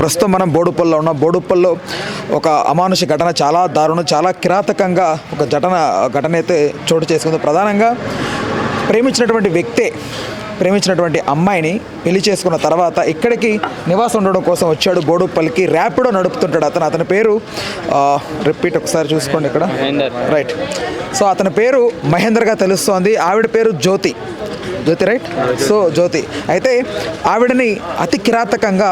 ప్రస్తుతం మనం బోడుప్పల్లో ఉన్నాం. బోడుప్పల్లో ఒక అమానుష ఘటన, చాలా దారుణం, చాలా కిరాతకంగా ఒక ఘటన అయితే చోటు చేసుకుంది. ప్రధానంగా ప్రేమించినటువంటి అమ్మాయిని పెళ్లి చేసుకున్న తర్వాత ఇక్కడికి నివాసం ఉండడం కోసం వచ్చాడు బోడుప్పల్కి. ర్యాపిడో నడుపుతుంటాడు అతని పేరు రిపీట్ ఒకసారి చూసుకోండి ఇక్కడ, రైట్. సో అతని పేరు మహేందర్గా తెలుస్తోంది. ఆవిడ పేరు జ్యోతి రైట్. సో జ్యోతి అయితే ఆవిడని అతి కిరాతకంగా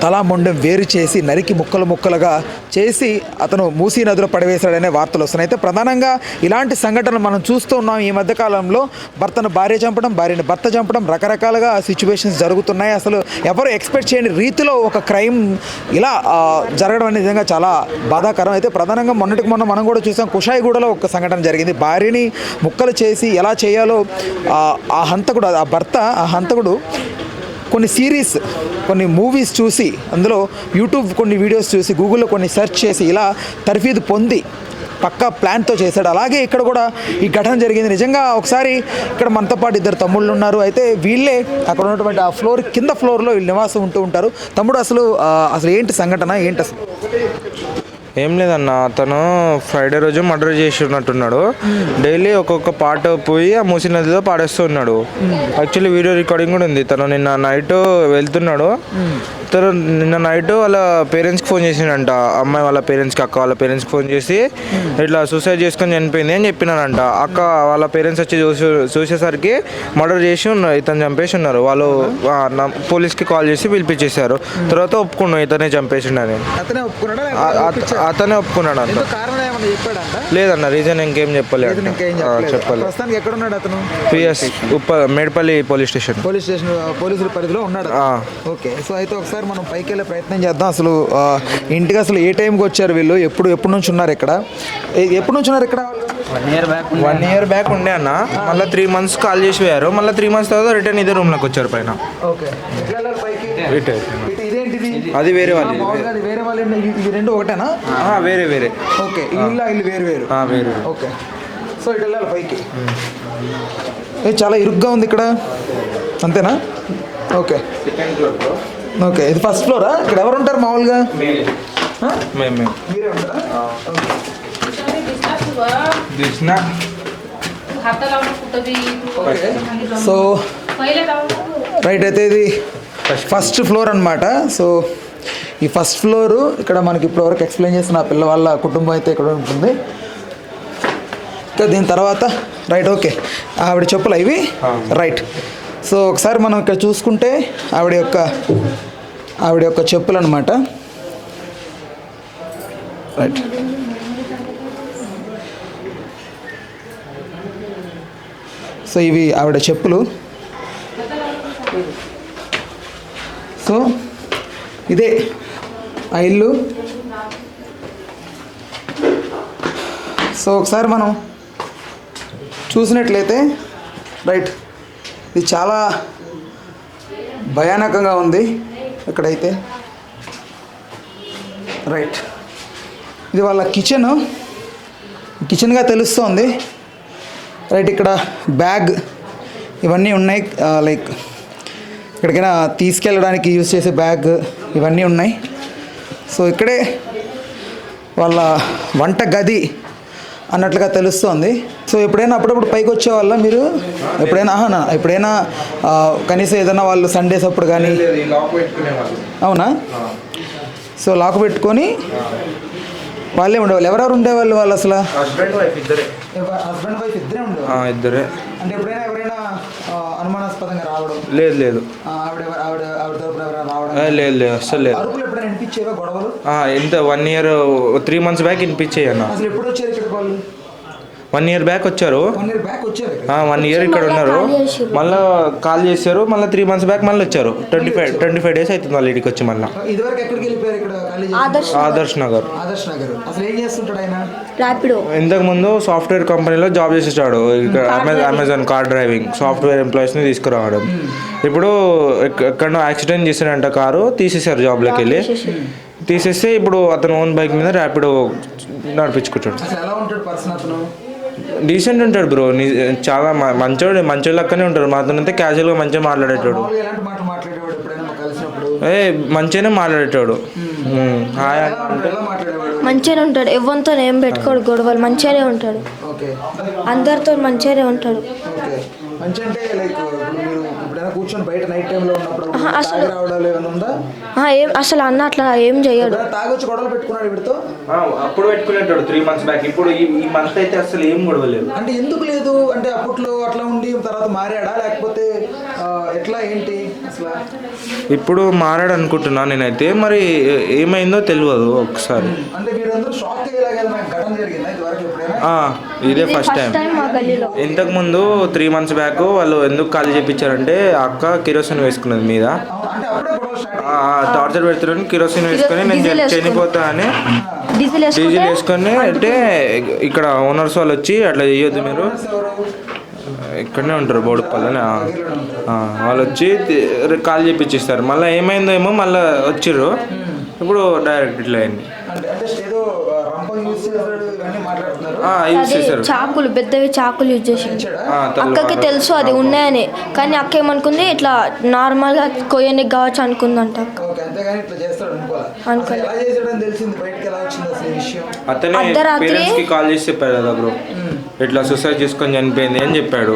తలా మొండెం వేరు చేసి నరికి ముక్కలుగా చేసి అతను మూసీ నదిలో పడవేశాడనే వార్తలు వస్తున్నాయి. అయితే ప్రధానంగా ఇలాంటి సంఘటనలు మనం చూస్తూ ఉన్నాం ఈ మధ్యకాలంలో. భర్తను భార్య చంపడం, భార్యని భర్త చంపడం, రకరకాలుగా సిచ్యువేషన్స్ జరుగుతున్నాయి. అసలు ఎవరు ఎక్స్పెక్ట్ చేయని రీతిలో ఒక క్రైమ్ ఇలా జరగడం అనేది నిజంగా చాలా బాధాకరం. అయితే ప్రధానంగా మొన్న మనం కూడా చూసాం, కుషాయిగూడలో ఒక సంఘటన జరిగింది. భార్యని ముక్కలు చేసి ఎలా చేయాలో ఆ హంతకుడు కొన్ని సిరీస్, కొన్ని మూవీస్ చూసి, అందులో యూట్యూబ్ కొన్ని వీడియోస్ చూసి, గూగుల్లో కొన్ని సెర్చ్ చేసి ఇలా తర్ఫీదు పొంది పక్కా ప్లాన్తో చేశాడు. అలాగే ఇక్కడ కూడా ఈ ఘటన జరిగింది. నిజంగా ఒకసారి ఇక్కడ మనతో పాటు ఇద్దరు తమ్ముళ్ళు ఉన్నారు. అయితే వీళ్ళే అక్కడ ఉన్నటువంటి ఆ కింద ఫ్లోర్లో వీళ్ళు నివాసం ఉంటూ ఉంటారు. తమ్ముడు అసలు ఏంటి సంఘటన, ఏంటి అసలు? ఏం లేదన్న, అతను ఫ్రైడే రోజు మర్డర్ చేసి ఉన్నట్టున్నాడు. డైలీ ఒక్కొక్క పాట పోయి ఆ మూసీ నదిలో పాడేస్తూ ఉన్నాడు. యాక్చువల్లీ వీడియో రికార్డింగ్ కూడా ఉంది. తను నిన్న నైట్ వెళ్తున్నాడు. తను నిన్న నైట్ వాళ్ళ పేరెంట్స్కి ఫోన్ చేసిండంట. అమ్మాయి వాళ్ళ పేరెంట్స్కి, అక్క వాళ్ళ పేరెంట్స్కి ఫోన్ చేసి ఇట్లా సూసైడ్ చేసుకొని చనిపోయింది అని చెప్పినారంట. అక్క వాళ్ళ పేరెంట్స్ వచ్చి చూసేసరికి మర్డర్ చేసి ఇతను చంపేసి ఉన్నారు. వాళ్ళు పోలీస్కి కాల్ చేసి పిలిపించేశారు. తర్వాత ఒప్పుకున్నాడు ఇతనే చంపేసిండని. అతనే ఒప్పుకున్నాడు అంట. లేదన్న, రీజన్ ఇంకేం చెప్పలేదు. పిఎస్ మేడ్పల్లి పోలీస్ స్టేషన్ పోలీసుల పరిధిలో ఉన్నాడు. ఓకే. సో అయితే ఒకసారి మనం పైకి వెళ్ళే ప్రయత్నం చేద్దాం. అసలు ఇంటికి అసలు ఏ టైంకి వచ్చారు వీళ్ళు, ఎప్పుడు నుంచి ఉన్నారు ఇక్కడ? ఎప్పుడు నుంచి ఉన్నారు ఇక్కడ? 1 year బ్యాక్ ఉండే అన్న. మళ్ళీ 3 months కాల్ చేసి పోయారు. మళ్ళీ 3 months తర్వాత రిటర్న్ ఇదే రూమ్లోకి వచ్చారు పైన. అది వేరే వాళ్ళు. ఇది రెండు ఒకటేనా? వేరే. ఓకే. ఇల్లు వేరు. ఓకే. సో ఇటు వెళ్ళాలి పైకి. చాలా ఇరుగ్గా ఉంది ఇక్కడ, అంతేనా? ఓకే. ఓకే. ఇది ఫస్ట్ ఫ్లోరా? ఇక్కడ ఎవరు ఉంటారు మామూలుగా? మీరే ఉంటారా? So right. అయితే ఇది ఫస్ట్ ఫ్లోర్ అనమాట. సో ఈ ఫస్ట్ ఫ్లోరు ఇక్కడ మనకి ఇప్పటివరకు ఎక్స్ప్లెయిన్ చేసిన ఆ పిల్ల వాళ్ళ కుటుంబం అయితే ఇక్కడ ఉంటుంది. ఇంకా దీని తర్వాత రైట్. ఓకే. ఆవిడ చెప్పులు ఇవి, రైట్. సో ఒకసారి మనం ఇక్కడ చూసుకుంటే ఆవిడ యొక్క చెప్పులు అనమాట, రైట్. సో ఇవి ఆవిడ చెప్పులు. సో ఇదే ఆ ఇల్లు. సో ఒకసారి మనం చూసినట్లయితే రైట్, ఇది చాలా భయానకంగా ఉంది ఇక్కడైతే, రైట్. ఇది వాళ్ళ కిచెన్గా తెలుస్తోంది, రైట్. ఇక్కడ బ్యాగ్ ఇవన్నీ ఉన్నాయి, లైక్ ఎక్కడికైనా తీసుకెళ్ళడానికి యూజ్ చేసే బ్యాగ్ ఇవన్నీ ఉన్నాయి. సో ఇక్కడే వాళ్ళ వంట గది అన్నట్లుగా తెలుస్తోంది. సో ఎప్పుడైనా అప్పుడప్పుడు పైకి వచ్చేవాళ్ళ మీరు? ఎప్పుడైనా కనీసం ఏదైనా వాళ్ళు సండేస్ అప్పుడు కానీ? అవునా? సో లాక్ పెట్టుకొని వాళ్ళే ఉండేవాళ్ళు. ఎవరెవరు ఉండేవాళ్ళు వాళ్ళు అసలు? హస్బెండ్ వైఫ్ ఇద్దరే ఉండేవాళ్ళు. అంటే ఎప్పుడైనా ఎవరైనా అనుమానాస్పదంగా రావడం? లేదు. లేదు, అస్సలు లేదు. అరుపులు ఎప్పుడైనా వినిపించేవా, గొడవలు? ఎంత 1 year 3 months బ్యాక్ వినిపించాయి అన్న. అసలు ఎప్పుడు వచ్చారు ఇక్కడికి వాళ్ళు? 1 year బ్యాక్ వచ్చారు. 1 year ఇక్కడ ఉన్నారు. మళ్ళీ కాల్ చేశారు. మళ్ళీ 3 months బ్యాక్ మళ్ళీ వచ్చారు. 25 days అవుతుంది వాళ్ళు ఇంటికి వచ్చి. మళ్ళీ ఇదివరకు ఎక్కడికి వెళ్ళిపోయారు? ఇక్కడ ఆదర్శ్ నగర్. అసలు ఏం చేస్తుంటాడు ఆయన? ర్యాపిడో. ఇంతకు ముందు సాఫ్ట్వేర్ కంపెనీలో జాబ్ చేసేటాడు. ఇక్కడ అమెజాన్ కార్ డ్రైవింగ్ సాఫ్ట్వేర్ ఎంప్లాయీస్ని తీసుకురావడం. ఇప్పుడు ఎక్కడో యాక్సిడెంట్ చేశాడంట, కారు తీసేశారు జాబ్లోకి వెళ్ళి. తీసేస్తే ఇప్పుడు అతను ఓన్ బైక్ మీద ర్యాపిడో నడిపించుకుంటాడు. డీసెంట్ ఉంటాడు బ్రో, చాలా మంచోడు, మంచోళ్ళక్కనే ఉంటాడు. మాతో క్యాజువల్గా మంచిగా మాట్లాడేటాడు. మంచిగానే మాట్లాడేటాడు. హాయ్ అంటే ఎలా మాట్లాడేవాడు? మంచిగానే ఉంటాడు, ఎవరితో ఏం పెట్టుకోడు గొడవలు, మంచిగానే ఉంటాడు, ఓకే అందరితో మంచిగానే ఉంటాడు. ఓకే. మంచి అంటే లైక్ ఇప్పుడు మీరు ఎప్పుడైనా కూర్చొని బయట నైట్ టైంలో ఉన్నప్పుడు తాగి రావడాలు ఏమైనా ఉందా? ఏం అసలు అన్న అట్లా ఏం చేయడు. ఎప్పుడైనా తాగొచ్చి గొడవలు పెట్టుకున్నాడు వీడితో? అప్పుడు పెట్టుకునేటాడు 3 months బ్యాక్. ఇప్పుడు ఈ మంత్ అయితే అసలు ఏం గొడవలేదు. అంటే ఎందుకు లేదు అంటే అప్పట్లో అట్లా ఉండి తర్వాత మారాడా లేకపోతే ఎట్లా ఏంటి అసలు? ఇప్పుడు మారాడు అనుకుంటున్నా నేనైతే, మరి ఏమైందో తెలియదు. ఒకసారి అంటే మీరందరూ షాక్ అయ్యేలాగా నాకు ఘటన జరిగిందా ఇదివరకు ఎప్పుడైనా? ఇదే ఫస్ట్ టైం. మా గల్లీలో ఇంతకు ముందు 3 months బ్యాక్ వాళ్ళు ఎందుకు ఖాళీ చేయించారంటే అక్క కిరోసిన్ వేసుకున్నది మీద, అంటే అప్పుడే గొడవ స్టార్ట్ టార్చర్ పెడుతున్నాను. కిరోసిన్ వేసుకొని నేను చనిపోతా అని డీజిల్ డీజిల్ వేసుకొని అంటే ఇక్కడ ఓనర్స్ వాళ్ళు వచ్చి అట్లా చేయొద్దు మీరు, ఇక్కడనే ఉంటారు బోడుపల్లని, వాళ్ళు వచ్చి కాల్ చేపించిస్తారు. మళ్ళీ ఏమైందో ఏమో మళ్ళీ వచ్చిర్రు. ఇప్పుడు డైరెక్ట్ ఇట్లా అయింది. యూజ్ చేశారు. చాకులు పెద్దవి చాకులు యూజ్ చేసి అక్కకి తెలుసు అది ఉన్నాయని, కానీ అక్క ఏమనుకుంది ఇట్లా నార్మల్గా కొయ్యనికి కావచ్చు అనుకుందంట. అతనే పేరెంట్స్ కి కాల్ చేసి చెప్పాడు కదా బ్రో, ఇట్లా సూసైడ్ చేసుకొని చనిపోయింది అని చెప్పాడు.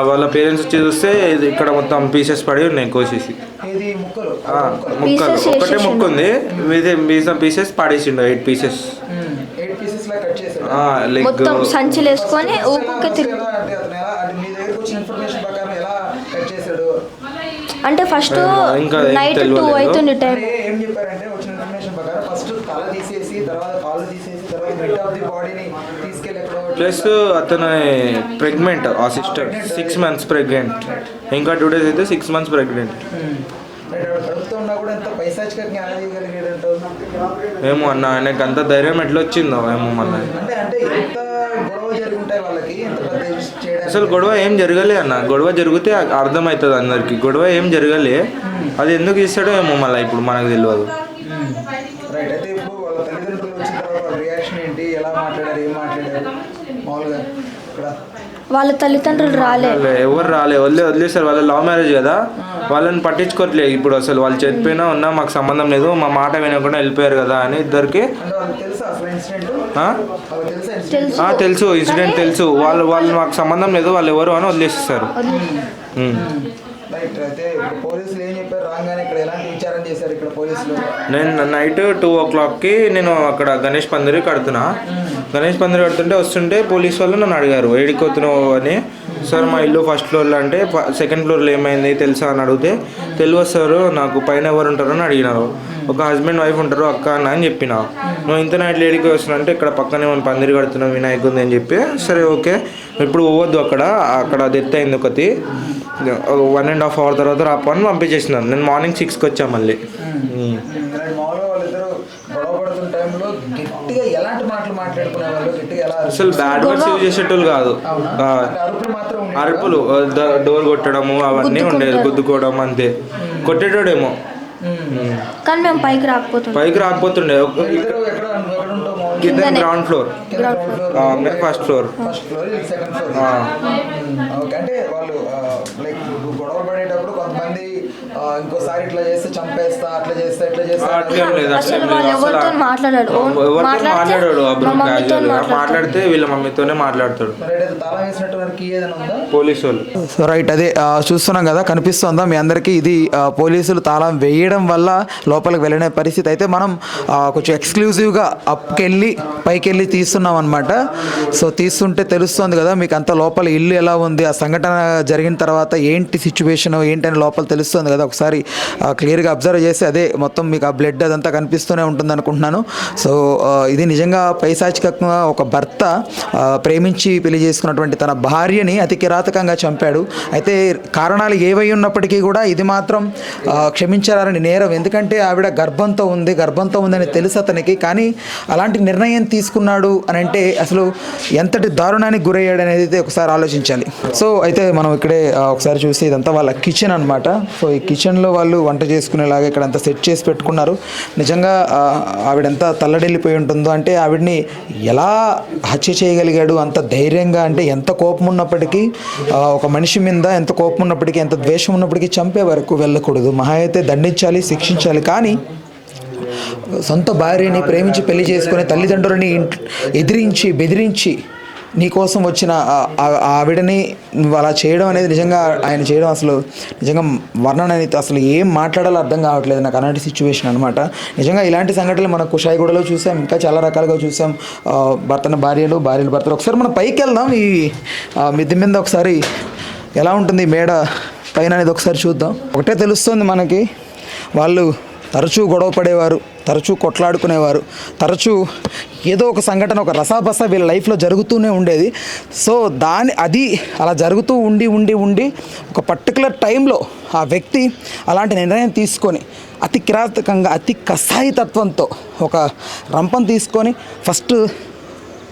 వాళ్ళ పేరెంట్స్ వచ్చి చూస్తే ఇక్కడ మొత్తం పీసెస్ పడి ఉన్నాయి కోసేసి, ముక్కలు ఒకటే ముక్క ఉంది, పీసెస్ పడేసిండు 8 pieces. మొత్తం సంచులు వేసుకొని అంటే ఫస్ట్ నైట్ 2 అవుతుంది టైం. ప్లస్ అతను ప్రెగ్నెంట్, ఆ సిస్టర్ 6 months ప్రెగ్నెంట్, ఇంకా 2 days అయితే 6 months ప్రెగ్నెంట్. ఏమో అన్న ఆయనకు అంత ధైర్యం ఎట్లా వచ్చిందో ఏమో మళ్ళీ. అసలు గొడవ ఏం జరగలే అన్న, గొడవ జరిగితే అర్థమవుతుంది అందరికి, గొడవ ఏం జరగలే. అది ఎందుకు ఇస్తాడో ఏమో మళ్ళీ ఇప్పుడు మనకు తెలియదు. వాళ్ళ తల్లిదండ్రులు ఎవరు వదిలేసారు. వాళ్ళ లవ్ మ్యారేజ్ కదా, వాళ్ళని పట్టించుకోవట్లేదు ఇప్పుడు అసలు. వాళ్ళు చనిపోయినా ఉన్నా మాకు సంబంధం లేదు, మా మాట వినకుండా వెళ్ళిపోయారు కదా అని ఇద్దరికి తెలుసు, ఇన్సిడెంట్ తెలుసు. వాళ్ళు మాకు సంబంధం లేదు, వాళ్ళు ఎవరు అని వదిలేసేస్తారు. నేను నైట్ 2 o'clockకి నేను అక్కడ గణేష్ పందిరి కడుతున్నా. గణేష్ పందిరి కడుతుంటే వస్తుంటే పోలీస్ వాళ్ళు నన్ను అడిగారు ఏడికి వస్తున్నావు అని. సార్ మా ఇల్లు 1st floorలో అంటే 2nd floorలో ఏమైంది తెలుసా అని అడిగితే తెలియదు సార్ నాకు, పైన ఎవరు ఉంటారో అని అడిగినారు. ఒక హస్బెండ్ వైఫ్ ఉంటారు అక్క అన్న అని చెప్పిన. నువ్వు ఇంత నైట్ ఏడికి వస్తున్నా అంటే ఇక్కడ పక్కనే మనం పందిరి కడుతున్నాం వినాయకుంది అని చెప్పి, సరే ఓకే ఇప్పుడు పోవద్దు అక్కడ డెత్ అయింది ఒకటి, 1.5 hour తర్వాత రాపని పంపించేసినాను. నేను మార్నింగ్ 6కి వచ్చాను మళ్ళీ. అసలు బ్యాడ్ వర్డ్స్ యూజ్ చేసేటోళ్ళు కాదు, అరుపులు, డోర్ కొట్టడము అవన్నీ ఉండేది, గుద్దుకోవడం అంతే. కొట్టేటోడేమో కానీ మేము పైకి రాకపోతుండే. కింద గ్రౌండ్ ఫ్లోర్, మేము 1st floor. అంటే వాళ్ళు లైక్ గొడవ పడేటప్పుడు కొంతమంది ఇంకోసారి ఇట్లా చేస్తే చంపేస్తా, అట్లా చేస్తా, ఇట్లా చేస్తా, మాట్లాడాడు. మాట్లాడితే వీళ్ళ మమ్మీతోనే మాట్లాడతాడు. పోలీసు వాళ్ళు. రైట్, అదే చూస్తున్నాం కదా, కనిపిస్తుందా మీ అందరికీ? ఇది పోలీసులు తాళం వేయడం వల్ల లోపలికి వెళ్ళిన పరిస్థితి. అయితే మనం కొంచెం ఎక్స్క్లూజివ్గా పైకి వెళ్ళి తీస్తున్నాం అనమాట. సో తీస్తుంటే తెలుస్తుంది కదా మీకు అంత లోపల ఇల్లు ఎలా ఉంది, ఆ సంఘటన జరిగిన తర్వాత ఏంటి సిచ్యువేషన్ ఏంటని లోపల తెలుస్తుంది కదా. ఒకసారి క్లియర్గా అబ్జర్వ్ చేసి అదే మొత్తం మీకు ఆ బ్లడ్ అదంతా కనిపిస్తూనే ఉంటుంది అనుకుంటున్నాను. సో ఇది నిజంగా పైశాచికంగా ఒక భర్త ప్రేమించి పెళ్లి చేసుకున్నటువంటి తన భార్యని అతి కిరాతకంగా చంపాడు. అయితే కారణాలు ఏవై ఉన్నప్పటికీ కూడా ఇది మాత్రం క్షమించాలని నేరం. ఎందుకంటే ఆవిడ గర్భంతో ఉందని తెలుసు అతనికి, కానీ అలాంటి నిర్ణయం తీసుకున్నాడు అని అంటే అసలు ఎంతటి దారుణానికి గురయ్యాడు అనేది ఒకసారి ఆలోచించాలి. సో అయితే మనం ఇక్కడే ఒకసారి చూస్తే ఇదంతా వాళ్ళ కిచెన్ అనమాట. సో ఈ కిచెన్లో వాళ్ళు వంట చేసుకునేలాగా ఇక్కడ అంతా సెట్ చేసి పెట్టుకున్నారు. నిజంగా ఆవిడెంత తల్లడిల్లిపోయి ఉంటుందో, అంటే ఆవిడని ఎలా హత్య చేయగలిగాడు అంత ధైర్యంగా, అంటే ఎంత కోపం ఉన్నప్పటికీ ఒక మనిషి మీద ఎంత కోపం ఉన్నప్పటికీ ఎంత ద్వేషం ఉన్నప్పటికీ చంపే వరకు వెళ్ళకూడదు. మహా అయితే దండించాలి, శిక్షించాలి. కానీ సొంత భార్యని ప్రేమించి పెళ్లి చేసుకుని తల్లిదండ్రులని ఎదిరించి బెదిరించి నీకోసం వచ్చిన ఆవిడని నువ్వు అలా చేయడం అనేది నిజంగా ఆయన చేయడం అసలు నిజంగా వర్ణన అనేది అసలు ఏం మాట్లాడాలో అర్థం కావట్లేదు నాకు. అలాంటి సిచ్యువేషన్ అనమాట. నిజంగా ఇలాంటి సంఘటనలు మనం కుషాయిగూడలో చూసాం, ఇంకా చాలా రకాలుగా చూసాం. భర్తన భార్యలు, భార్యలు భర్తలు. ఒకసారి మనం పైకి వెళ్దాం, ఈ మిద్దె మీద ఒకసారి ఎలా ఉంటుంది మేడ పైన అనేది ఒకసారి చూద్దాం. ఒకటే తెలుస్తుంది మనకి, వాళ్ళు తరచూ గొడవ పడేవారు, తరచూ కొట్లాడుకునేవారు, తరచూ ఏదో ఒక సంఘటన, ఒక రసాబస వీళ్ళ లైఫ్లో జరుగుతూనే ఉండేది. సో అది అలా జరుగుతూ ఉండి ఒక పర్టికులర్ టైంలో ఆ వ్యక్తి అలాంటి నిర్ణయం తీసుకొని అతి కిరాతకంగా, అతి కసాయితత్వంతో ఒక రంపం తీసుకొని ఫస్ట్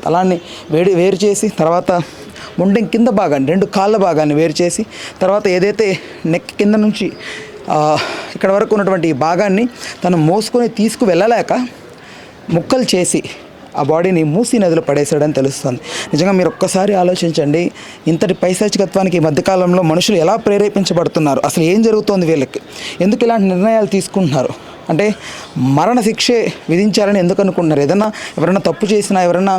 అలాన్ని వేరు చేసి, తర్వాత ముండెం కింద భాగాన్ని, 2 కాళ్ళ భాగాన్ని వేరు చేసి, తర్వాత ఏదైతే నెక్ కింద నుంచి ఇక్కడ వరకు ఉన్నటువంటి ఈ భాగాన్ని తను మోసుకొని తీసుకువెళ్ళలేక ముక్కలు చేసి ఆ బాడీని మూసీ నదిలో పడేశాడని తెలుస్తుంది. నిజంగా మీరు ఒక్కసారి ఆలోచించండి, ఇంతటి పైశాచికత్వానికి ఈ మధ్యకాలంలో మనుషులు ఎలా ప్రేరేపించబడుతున్నారు, అసలు ఏం జరుగుతోంది వీళ్ళకి, ఎందుకు ఇలాంటి నిర్ణయాలు తీసుకుంటున్నారు, అంటే మరణ శిక్షే విధించాలని ఎందుకు అనుకుంటున్నారు? ఏదన్నా ఎవరైనా తప్పు చేసినా, ఎవరైనా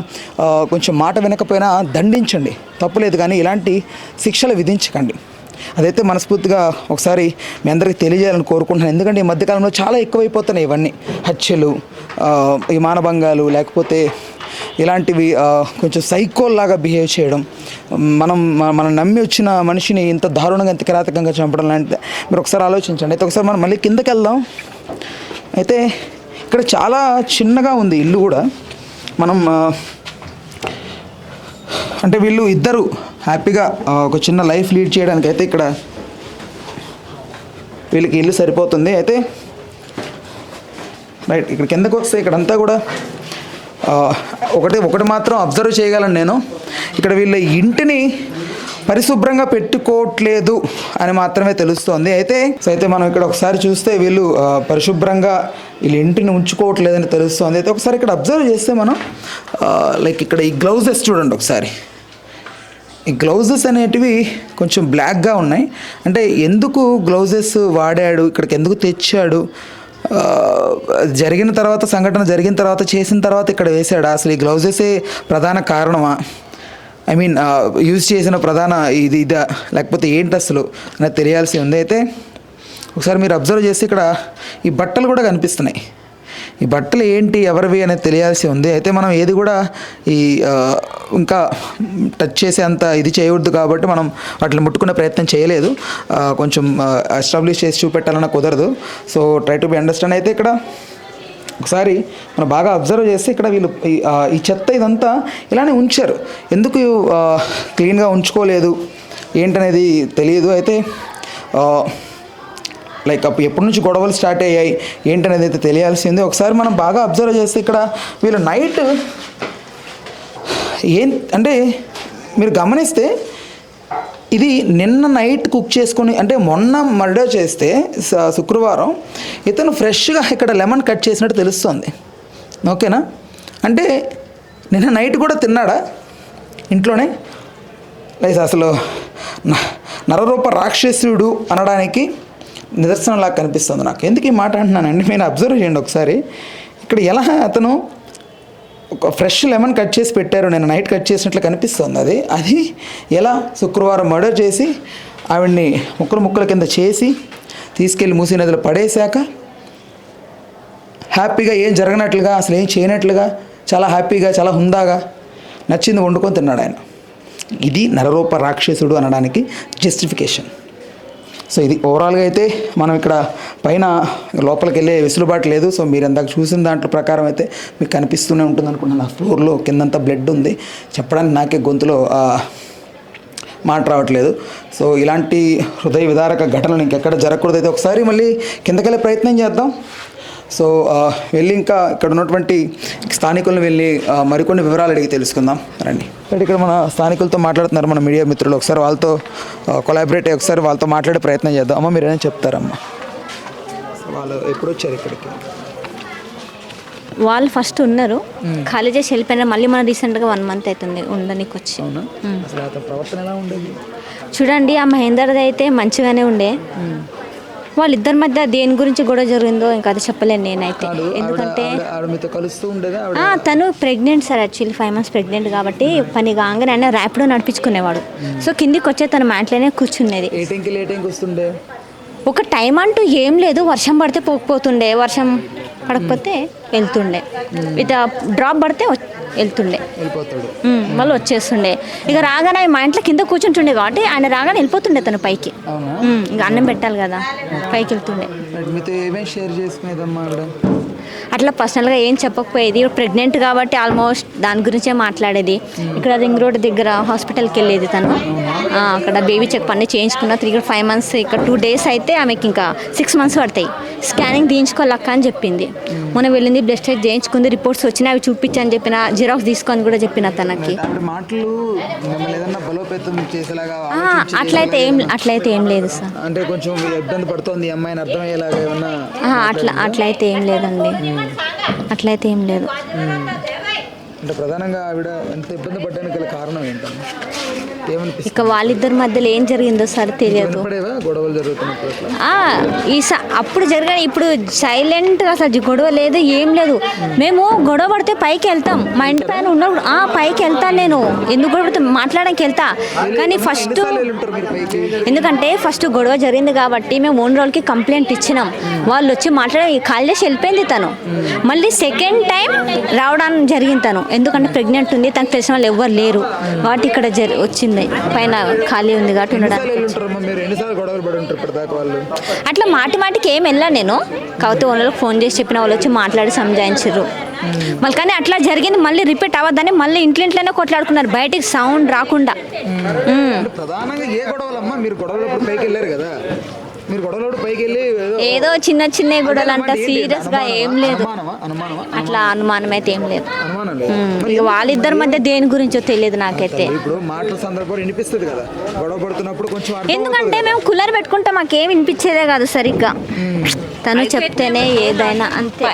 కొంచెం మాట వినకపోయినా దండించండి, తప్పులేదు, కానీ ఇలాంటి శిక్షలు విధించకండి. అదైతే మనస్ఫూర్తిగా ఒకసారి మీ అందరికీ తెలియజేయాలని కోరుకుంటున్నాను. ఎందుకంటే ఈ మధ్యకాలంలో చాలా ఎక్కువైపోతున్నాయి ఇవన్నీ, హత్యలు, ఈ మానభంగాలు, లేకపోతే ఇలాంటివి కొంచెం సైకోల్లాగా బిహేవ్ చేయడం, మనం నమ్మి వచ్చిన మనిషిని ఇంత దారుణంగా, ఇంత కిరాతకంగా చంపడం లాంటిది మీరు ఒకసారి ఆలోచించండి. అయితే ఒకసారి మనం మళ్ళీ కిందకి వెళ్దాం. అయితే ఇక్కడ చాలా చిన్నగా ఉంది ఇల్లు కూడా. మనం అంటే వీళ్ళు ఇద్దరు హ్యాపీగా ఒక చిన్న లైఫ్ లీడ్ చేయడానికి అయితే ఇక్కడ వీళ్ళకి ఇల్లు సరిపోతుంది. అయితే రైట్, ఇక్కడ కిందకు వస్తే ఇక్కడంతా కూడా ఒకటి మాత్రం అబ్జర్వ్ చేయగలను నేను, ఇక్కడ వీళ్ళ ఇంటిని పరిశుభ్రంగా పెట్టుకోవట్లేదు అని మాత్రమే తెలుస్తోంది. అయితే మనం ఇక్కడ ఒకసారి చూస్తే వీళ్ళు పరిశుభ్రంగా వీళ్ళ ఇంటిని ఉంచుకోవట్లేదని తెలుస్తోంది. అయితే ఒకసారి ఇక్కడ అబ్జర్వ్ చేస్తే మనం లైక్ ఇక్కడ ఈ గ్లౌజెస్ చూడండి ఒకసారి. ఈ గ్లౌజెస్ అనేటివి కొంచెం బ్లాక్గా ఉన్నాయి. అంటే ఎందుకు గ్లౌజెస్ వాడాడు, ఇక్కడికి ఎందుకు తెచ్చాడు, జరిగిన తర్వాత, సంఘటన జరిగిన తర్వాత, చేసిన తర్వాత ఇక్కడ వేసాడా, అసలు ఈ గ్లౌజెసే ప్రధాన కారణమా, ఐ మీన్ యూజ్ చేసిన ప్రధాన ఇదా, లేకపోతే ఏంటి అసలు అనేది తెలియాల్సి ఉంది. అయితే ఒకసారి మీరు అబ్జర్వ్ చేస్తే ఇక్కడ ఈ బట్టలు కూడా కనిపిస్తున్నాయి. ఈ బట్టలు ఏంటి, ఎవరివి అనేది తెలియాల్సి ఉంది. అయితే మనం ఏది కూడా ఇంకా టచ్ చేసే అంత ఇది చేయవద్దు కాబట్టి మనం వాటిని ముట్టుకునే ప్రయత్నం చేయలేదు. కొంచెం ఎస్టాబ్లిష్ చేసి చూపెట్టాలన్నా కుదరదు. So try to be understand. అయితే ఇక్కడ ఒకసారి మనం బాగా అబ్జర్వ్ చేస్తే ఇక్కడ వీళ్ళు ఈ చెత్త ఇదంతా ఇలానే ఉంచారు. ఎందుకు క్లీన్గా ఉంచుకోలేదు ఏంటనేది తెలియదు. అయితే లైక్ అప్పుడు ఎప్పటి నుంచి గొడవలు స్టార్ట్ అయ్యాయి ఏంటనేది అయితే తెలియాల్సింది. ఒకసారి మనం బాగా అబ్జర్వ్ చేస్తే ఇక్కడ వీళ్ళు నైట్ అంటే మీరు గమనిస్తే ఇది నిన్న నైట్ కుక్ చేసుకొని, అంటే మొన్న మర్డర్ చేస్తే శుక్రవారం ఇతను ఫ్రెష్గా ఇక్కడ లెమన్ కట్ చేసినట్టు తెలుస్తుంది. ఓకేనా, అంటే నిన్న నైట్ కూడా తిన్నాడా ఇంట్లోనే? లైక్ అసలు నరరూప రాక్షసుడు అనడానికి నిదర్శనంలాగా కనిపిస్తుంది నాకు. ఎందుకు ఈ మాట అంటున్నానండి, మీరు అబ్జర్వ్ చేయండి ఒకసారి. ఇక్కడ ఎలా అతను ఒక ఫ్రెష్ లెమన్ కట్ చేసి పెట్టారు, నేను నైట్ కట్ చేసినట్లు కనిపిస్తుంది. అది ఎలా శుక్రవారం మర్డర్ చేసి ఆవిడ్ని ముక్కల కింద చేసి తీసుకెళ్ళి మూసీ నదిలో పడేశాక హ్యాపీగా ఏం జరగనట్లుగా, అసలు ఏం చేయనట్లుగా, చాలా హ్యాపీగా, చాలా హుందాగా నచ్చింది వండుకొని తిన్నాడు ఆయన. ఇది నరరూప రాక్షసుడు అనడానికి జస్టిఫికేషన్. సో ఇది ఓవరాల్గా అయితే మనం ఇక్కడ పైన లోపలికి వెళ్ళే వెసులుబాటు లేదు. సో మీరు ఇందాక చూసిన దాంట్లో ప్రకారం అయితే మీకు కనిపిస్తూనే ఉంటుంది అనుకుంటున్నాను. ఆ ఫ్లోర్లో కిందంతా బ్లడ్ ఉంది, చెప్పడానికి నాకే గొంతులో మాట రావట్లేదు. సో ఇలాంటి హృదయ విదారక ఘటనలు ఇంకెక్కడ జరగకూడదు. అయితే ఒకసారి మళ్ళీ కిందకెళ్ళే ప్రయత్నం చేద్దాం. సో వెళ్ళి ఇంకా ఇక్కడ ఉన్నటువంటి స్థానికులను వెళ్ళి మరికొన్ని వివరాలు అడిగి తెలుసుకుందాం రండి. ఇక్కడ మన స్థానికులతో మాట్లాడుతున్నారు మన మీడియా మిత్రులు. ఒకసారి వాళ్ళతో కొలాబరేట్ అయ్యి ఒకసారి వాళ్ళతో మాట్లాడే ప్రయత్నం చేద్దాం. అమ్మ మీరేమైనా చెప్తారమ్మా? వాళ్ళు ఎప్పుడు వచ్చారు ఇక్కడికి? వాళ్ళు ఫస్ట్ ఉన్నారు, ఖాళీ చేసి వెళ్ళిపోయినారు. మళ్ళీ మన రీసెంట్గా 1 month అవుతుంది ఉండడానికి వచ్చి. అసలు అతని ప్రవర్తన ఎలా ఉండేది? చూడండి, ఆ మహేందర్ది అయితే మంచిగానే ఉండే. వాళ్ళిద్దరి మధ్య దేని గురించి గొడవ జరిగిందో ఇంకా అది చెప్పలేను నేనైతే. ఎందుకంటే తను pregnant sir, actually 5 months pregnant కాబట్టి పని కాగానే ఆయన ర్యాపిడో నడిపించుకునేవాడు. సో కిందికి వచ్చే తన మ్యాట్లోనే కూర్చునేది. ఒక టైం అంటూ ఏం లేదు, వర్షం పడితే పోకపోతుండే, వర్షం పడకపోతే వెళ్తుండే, ఇట్లా డ్రాప్ పడితే వెళ్తుండే, మళ్ళీ వచ్చేస్తుండే. ఇక రాగానే మా ఇంట్లో కింద కూర్చుంటుండే కాబట్టి ఆయన రాగానే వెళ్ళిపోతుండే తను పైకి. ఇంకా అన్నం పెట్టాలి కదా, పైకి వెళ్తుండే. అట్లా పర్సనల్గా ఏం చెప్పకపోయేది. ప్రెగ్నెంట్ కాబట్టి ఆల్మోస్ట్ దాని గురించే మాట్లాడేది. ఇక్కడ రింగ్ రోడ్ దగ్గర హాస్పిటల్కి వెళ్ళేది తను. అక్కడ బేబీ చెక్ అన్నీ చేయించుకున్న 5 months, ఇక్కడ 2 days అయితే ఆమెకి ఇంకా 6 months పడతాయి. స్కానింగ్ తీయించుకోవాలక్క అని చెప్పింది. మొన్న వెళ్ళింది, బ్లడ్ టెస్ట్ చేయించుకుంది, రిపోర్ట్స్ వచ్చినాయి, అవి చూపించని చెప్పిన, జిరాక్స్ తీసుకొని కూడా చెప్పిన తనకి. అట్లయితే ఏం లేదు సార్. అంటే కొంచెం ఇబ్బంది పడుతుంది అమ్మాయిని అర్థమయ్యేలాగా ఏమన్నా? అట్లయితే ఏం లేదండి, అట్లయితే ఏం లేదు. అంటే ప్రధానంగా ఆవిడ ఎంత ఇబ్బంది పడడానికి గల కారణం ఏంటంటే ఇక వాళ్ళిద్దరి మధ్యలో ఏం జరిగిందో సార్ తెలియదు. గొడవలు జరుగుతున్నప్పుడు అప్పుడు జరగని, ఇప్పుడు సైలెంట్, అసలు గొడవ లేదు, ఏం లేదు. మేము గొడవ పడితే పైకి వెళ్తాం, మా ఇంటి పైన ఉన్నప్పుడు పైకి వెళ్తాను నేను, ఎందుకు గొడవ పడితే మాట్లాడడానికి వెళ్తా. కానీ ఫస్ట్ ఎందుకంటే ఫస్ట్ గొడవ జరిగింది కాబట్టి మేము ఓన్ రోల్కి కంప్లైంట్ ఇచ్చినాం. వాళ్ళు వచ్చి మాట్లాడి కాల్ చేసి వెళ్ళిపోయింది తను. మళ్ళీ సెకండ్ టైం రావడానికి జరిగింది తను, ఎందుకంటే ప్రెగ్నెంట్ ఉంది, తనకు తెలిసిన వాళ్ళు ఎవ్వరు లేరు కాబట్టి ఇక్కడ వచ్చింది, పైన ఖాళీ ఉంది కాబట్టి ఉండడానికి. అట్లా మాటికి ఏం వెళ్ళా నేను, కాకపోతే వాళ్ళకి ఫోన్ చేసి చెప్పిన, వాళ్ళు వచ్చి మాట్లాడి సంజాయించారు. మళ్ళీ కానీ అట్లా జరిగింది, మళ్ళీ రిపీట్ అవ్వద్దని మళ్ళీ ఇంట్లోనే కొట్లాడుకున్నారు, బయటికి సౌండ్ రాకుండా. ఏదో చిన్న గొడవలు అంట, సీరియస్ గా ఏం లేదు. అట్లా అనుమానం అయితే ఏం లేదు. ఇక వాళ్ళిద్దరి మధ్య దేని గురించో తెలియదు నాకైతే. ఎందుకంటే మేము కూలర్ పెట్టుకుంటే మాకేం వినిపించేదే కాదు సరిగ్గా, తను చెప్తేనే ఏదైనా అంతే.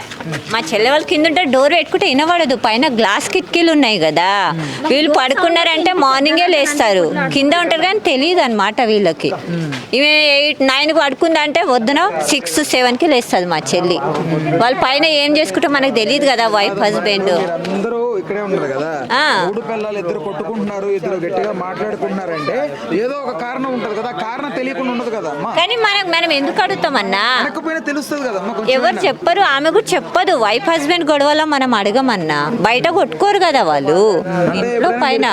మా చెల్లె వాళ్ళ కింద ఉంటే డోర్ పెట్టుకుంటే వినబడదు, పైన గ్లాస్ కిటికీలు ఉన్నాయి కదా, వీళ్ళు పడుకున్నారంటే మార్నింగే లేస్తారు, కింద ఉంటారు కానీ తెలియదు అనమాట వీళ్ళకి. ఇవి 8, 9 పడుకుందంటే వద్దున 6, 7కి లేస్తుంది మా చెల్లి. వాళ్ళ పైన ఏం చేసుకుంటే మనకు తెలియదు కదా, వైఫ్ హస్బెండ్. ఇక్కడే ఉన్నారు కదా, మూడు పిల్లలు ఇద్దరు కొట్టుకుంటున్నారు, ఇద్దరు గట్టిగా మాట్లాడుకుంటున్నారంటే ఏదో ఒక కారణం ఉంటది కదా, కారణం తెలియకుండా ఉండదు కదా. కానీ మనం ఎందుకు అడుగుతామన్నా, తెలుస్తుంది కదా. ఎవరు చెప్పరు, ఆమె కూడా చెప్పదు. వైఫ్ హస్బెండ్ గొడవలో మనం అడగమన్నా, బయట కొట్టుకోరు కదా వాళ్ళు. ఇంట్లో పైన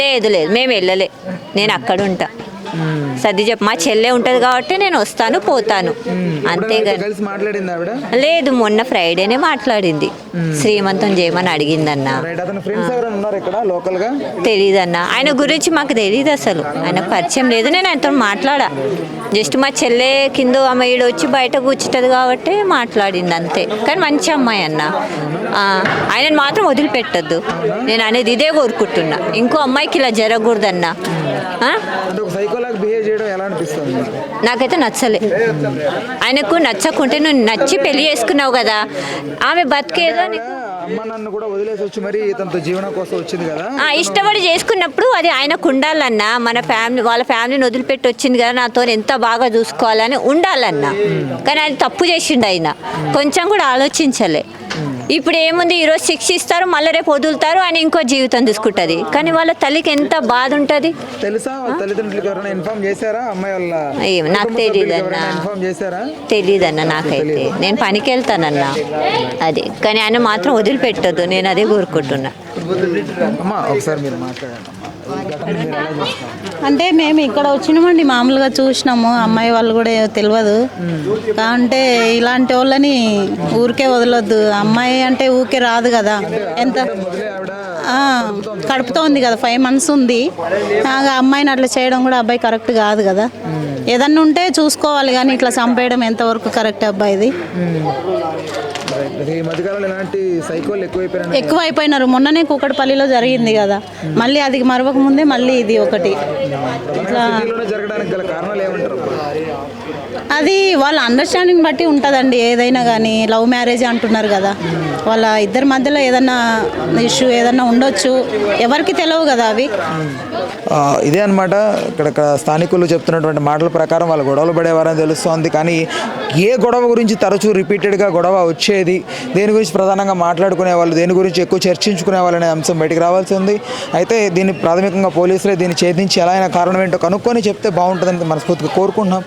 లేదు మేము వెళ్ళలే, నేను అక్కడ ఉంటా. సర్ది చెప్ప మా చెల్లె ఉంటది కాబట్టి నేను వస్తాను పోతాను అంతేగా. లేదు, మొన్న ఫ్రైడేనే మాట్లాడింది, శ్రీమంతం చేయమని అడిగిందన్న. తెలీదన్న, ఆయన గురించి మాకు తెలియదు అసలు, ఆయన పరిచయం లేదు, నేను ఆయనతో మాట్లాడా. జస్ట్ మా చెల్లె కింద ఆమె ఈడు వచ్చి బయట కూర్చుంటది కాబట్టి మాట్లాడింది అంతే. కానీ మంచి అమ్మాయి అన్న, ఆయనను మాత్రం వదిలిపెట్టద్దు, నేను అనేది ఇదే కోరుకుంటున్నా. ఇంకో అమ్మాయికి ఇలా జరగకూడదన్నా. నాకైతే నచ్చలే. ఆయనకు నచ్చకుంటే నువ్వు నచ్చి పెళ్లి చేసుకున్నావు కదా, ఆమె బతికేదో ఇష్టపడి చేసుకున్నప్పుడు అది ఆయనకు ఉండాలన్నా. మన ఫ్యామిలీ, వాళ్ళ ఫ్యామిలీని వదిలిపెట్టి వచ్చింది కదా, నాతో ఎంత బాగా చూసుకోవాలని ఉండాలన్నా. కానీ అది తప్పు చేసిండు ఆయన, కొంచెం కూడా ఆలోచించలే. ఇప్పుడు ఏముంది, ఈరోజు శిక్ష ఇస్తారు, మళ్ళీ రేపు వదులుతారు, అని ఇంకో జీవితం తీసుకుంటుంది. కానీ వాళ్ళ తల్లికి ఎంత బాధ ఉంటుంది తెలుసా? నాకు తెలీదన్న నాకైతే. నేను పనికి వెళ్తానన్నా అది, కానీ ఆయన మాత్రం వదిలిపెట్టద్దు, నేను అదే కోరుకుంటున్నా. అంటే మేము ఇక్కడ వచ్చినామండి, మామూలుగా చూసినాము, అమ్మాయి వాళ్ళు కూడా తెలియదు. అంటే ఇలాంటి వాళ్ళని ఊరికే వదలొద్దు, అమ్మాయి అంటే ఊరికే రాదు కదా. ఎంత కడుపుతోంది కదా, 5 months ఉంది. అమ్మాయిని అట్లా చేయడం కూడా అబ్బాయి కరెక్ట్ కాదు కదా. ఏదన్నా ఉంటే చూసుకోవాలి కానీ ఇట్లా చంపేయడం ఎంతవరకు కరెక్ట్ అబ్బాయిది. ఈ మధ్యకాలంలో ఇలాంటి సైకోలు ఎక్కువైపోయినారు. మొన్ననే కూకట్పల్లిలో జరిగింది కదా, మళ్ళీ అది మరవక ముందే మళ్ళీ ఇది ఒకటి. ఇట్లా జరగడానికి గల కారణాలు ఏమంటారు? అది వాళ్ళ అండర్స్టాండింగ్ బట్టి ఉంటుందండి. ఏదైనా కానీ లవ్ మ్యారేజ్ అంటున్నారు కదా, వాళ్ళ ఇద్దరి మధ్యలో ఏదన్నా ఇష్యూ ఏదన్నా ఉండొచ్చు, ఎవరికి తెలియవు కదా అవి. ఇదే అనమాట ఇక్కడ స్థానికులు చెప్తున్నటువంటి మాటల ప్రకారం వాళ్ళు గొడవలు పడేవారని తెలుస్తోంది. కానీ ఏ గొడవ గురించి తరచూ రిపీటెడ్గా గొడవ వచ్చేది, దేని గురించి ప్రధానంగా మాట్లాడుకునే వాళ్ళు, దేని గురించి ఎక్కువ చర్చించుకునే వాళ్ళనే అంశం బయటికి రావాల్సి ఉంది. అయితే దీన్ని ప్రాథమికంగా పోలీసులే దీన్ని ఛేదించి ఎలా అయినా కారణం ఏంటో కనుక్కొని చెప్తే బాగుంటుందని మనస్ఫూర్తిగా కోరుకుంటున్నాం.